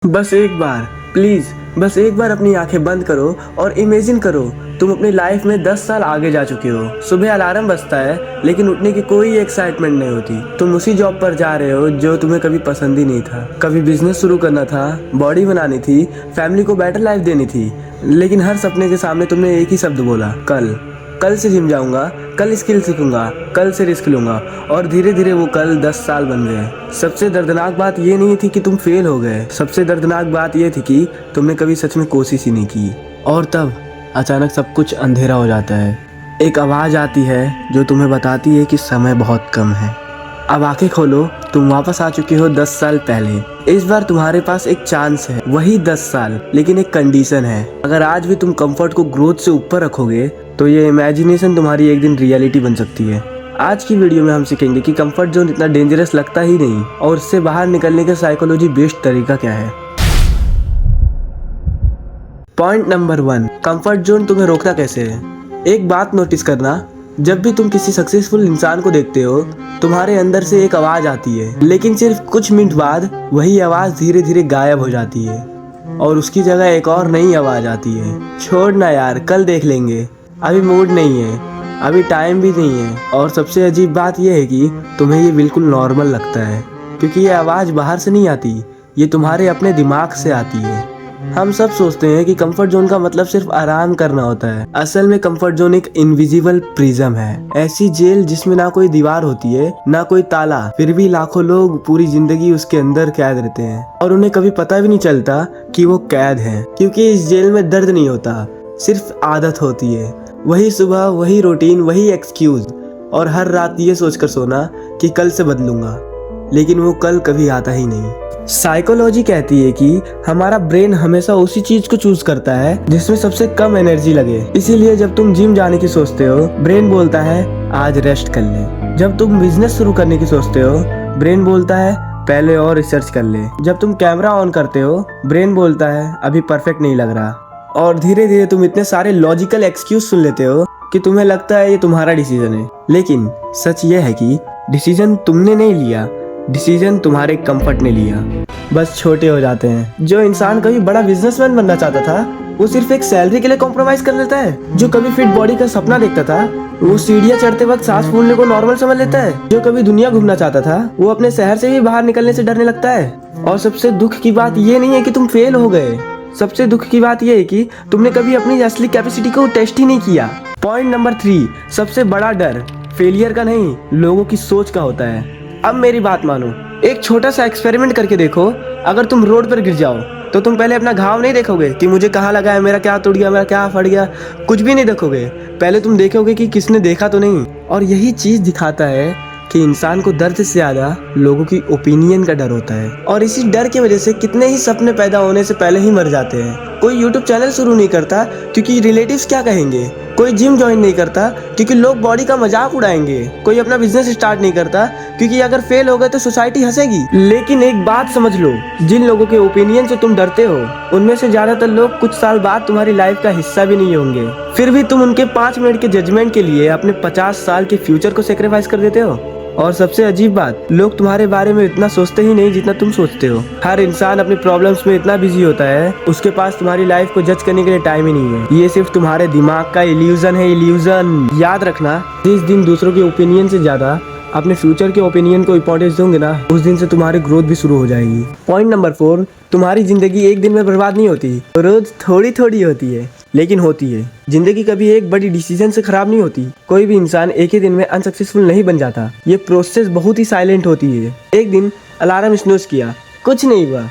बस एक बार, प्लीज बस एक बार अपनी आंखें बंद करो और इमेजिन करो तुम अपनी लाइफ में 10 साल आगे जा चुके हो। सुबह अलार्म बजता है लेकिन उठने की कोई एक्साइटमेंट नहीं होती। तुम उसी जॉब पर जा रहे हो जो तुम्हें कभी पसंद ही नहीं था। कभी बिजनेस शुरू करना था, बॉडी बनानी थी, फैमिली को बेटर लाइफ देनी थी, लेकिन हर सपने के सामने तुमने एक ही शब्द बोला, कल से जिम जाऊंगा, कल स्किल सीखूंगा, कल से रिस्क लूंगा। और धीरे धीरे वो कल 10 साल बन गए। सबसे दर्दनाक बात ये नहीं थी कि तुम फेल हो गए, सबसे दर्दनाक बात ये थी कि तुमने कभी सच में कोशिश ही नहीं की। और तब अचानक सब कुछ अंधेरा हो जाता है। एक आवाज़ आती है जो तुम्हें बताती है कि समय बहुत कम है। अब आंखें खोलो, तुम वापस आ चुके हो 10 साल पहले। इस बार तुम्हारे पास एक चांस है, वही 10 साल, लेकिन एक कंडीशन है। अगर आज भी तुम कंफर्ट को ग्रोथ से ऊपर रखोगे तो ये इमेजिनेशन तुम्हारी एक दिन रियलिटी बन सकती है। आज की वीडियो में हम सीखेंगे कि कंफर्ट जोन इतना डेंजरस लगता ही नहीं और उससे बाहर निकलने का साइकोलॉजी बेस्ड तरीका क्या है। पॉइंट नंबर 1, कंफर्ट जोन तुम्हें रोकता कैसे है। एक बात नोटिस करना, जब भी तुम किसी सक्सेसफुल इंसान को देखते हो तुम्हारे अंदर से एक आवाज आती है, लेकिन सिर्फ कुछ मिनट बाद वही आवाज धीरे धीरे गायब हो जाती है और उसकी जगह एक और नई आवाज आती है, छोड़ना यार, कल देख लेंगे, अभी मूड नहीं है, अभी टाइम भी नहीं है। और सबसे अजीब बात यह है कि तुम्हें ये बिल्कुल नॉर्मल लगता है, क्योंकि ये आवाज़ बाहर से नहीं आती, ये तुम्हारे अपने दिमाग से आती है। हम सब सोचते हैं कि कंफर्ट जोन का मतलब सिर्फ आराम करना होता है। असल में कंफर्ट जोन एक इनविजिबल प्रिज्म है, ऐसी जेल जिसमें ना कोई दीवार होती है ना कोई ताला, फिर भी लाखों लोग पूरी जिंदगी उसके अंदर कैद रहते हैं और उन्हें कभी पता भी नहीं चलता कि वो कैद हैं, क्योंकि इस जेल में दर्द नहीं होता, सिर्फ आदत होती है। वही सुबह, वही रूटीन, वही एक्सक्यूज, और हर रात ये सोचकर सोना कि कल से बदलूंगा, लेकिन वो कल कभी आता ही नहीं। साइकोलॉजी कहती है कि हमारा ब्रेन हमेशा उसी चीज को चूज करता है जिसमें सबसे कम एनर्जी लगे। इसीलिए जब तुम जिम जाने की सोचते हो, ब्रेन बोलता है आज रेस्ट कर ले। जब तुम बिजनेस शुरू करने की सोचते हो, ब्रेन बोलता है पहले और रिसर्च कर ले। जब तुम कैमरा ऑन करते हो, ब्रेन बोलता है अभी परफेक्ट नहीं लग रहा। और धीरे धीरे तुम इतने सारे लॉजिकल एक्सक्यूज सुन लेते हो कि तुम्हें लगता है ये तुम्हारा डिसीजन है, लेकिन सच ये है कि डिसीजन तुमने नहीं लिया, डिसीजन तुम्हारे कंफर्ट ने लिया। बस छोटे हो जाते हैं। जो इंसान कभी बड़ा बिजनेसमैन बनना चाहता था वो सिर्फ एक सैलरी के लिए कॉम्प्रोमाइज कर लेता है। जो कभी फिट बॉडी का सपना देखता था वो सीढ़ियां चढ़ते वक्त सांस फूलने को नॉर्मल समझ लेता है। जो कभी दुनिया घूमना चाहता था वो अपने शहर से भी बाहर निकलने से डरने लगता है। और सबसे दुख की बात ये नहीं है कि तुम फेल हो गए, सबसे दुख की बात यह है कि तुमने कभी अपनी असली कैपेसिटी को टेस्ट ही नहीं किया। पॉइंट नंबर 3, सबसे बड़ा डर फेलियर का नहीं, लोगों की सोच का होता है। अब मेरी बात मानो, एक छोटा सा एक्सपेरिमेंट करके देखो। अगर तुम रोड पर गिर जाओ तो तुम पहले अपना घाव नहीं देखोगे कि मुझे कहाँ लगा है, मेरा क्या टूट गया, मेरा क्या फट गया, कुछ भी नहीं देखोगे। पहले तुम देखोगे कि किसने देखा तो नहीं। और यही चीज दिखाता है कि इंसान को दर्द से ज्यादा लोगों की ओपिनियन का डर होता है। और इसी डर की वजह से कितने ही सपने पैदा होने से पहले ही मर जाते हैं। कोई यूट्यूब चैनल शुरू नहीं करता क्योंकि रिलेटिव्स क्या कहेंगे। कोई जिम ज्वाइन नहीं करता क्योंकि लोग बॉडी का मजाक उड़ाएंगे। कोई अपना बिजनेस स्टार्ट नहीं करता क्योंकि अगर फेल हो गए तो सोसाइटी हंसेगी। लेकिन एक बात समझ लो, जिन लोगों के ओपिनियन से तुम डरते हो उनमें से ज्यादातर लोग कुछ साल बाद तुम्हारी लाइफ का हिस्सा भी नहीं होंगे। फिर भी तुम उनके 5 मिनट के जजमेंट के लिए अपने 50 साल के फ्यूचर को सेक्रीफाइस कर देते हो। और सबसे अजीब बात, लोग तुम्हारे बारे में इतना सोचते ही नहीं जितना तुम सोचते हो। हर इंसान अपनी प्रॉब्लम्स में इतना बिजी होता है, उसके पास तुम्हारी लाइफ को जज करने के लिए टाइम ही नहीं है। ये सिर्फ तुम्हारे दिमाग का इल्यूजन है, इल्यूजन। याद रखना, जिस दिन दूसरों के ओपिनियन से ज्यादा अपने फ्यूचर के ओपिनियन को इंपॉर्टेंस दोगे ना, उस दिन से तुम्हारी ग्रोथ भी शुरू हो जाएगी। पॉइंट नंबर 4, तुम्हारी जिंदगी एक दिन में बर्बाद नहीं होती, रोज थोड़ी थोड़ी होती है, लेकिन होती है। जिंदगी कभी एक बड़ी डिसीजन से खराब नहीं होती। कोई भी इंसान एक ही दिन में अनसक्सेसफुल नहीं बन जाता। ये प्रोसेस बहुत ही साइलेंट होती है। एक दिन अलार्म स्नूज किया, कुछ नहीं हुआ,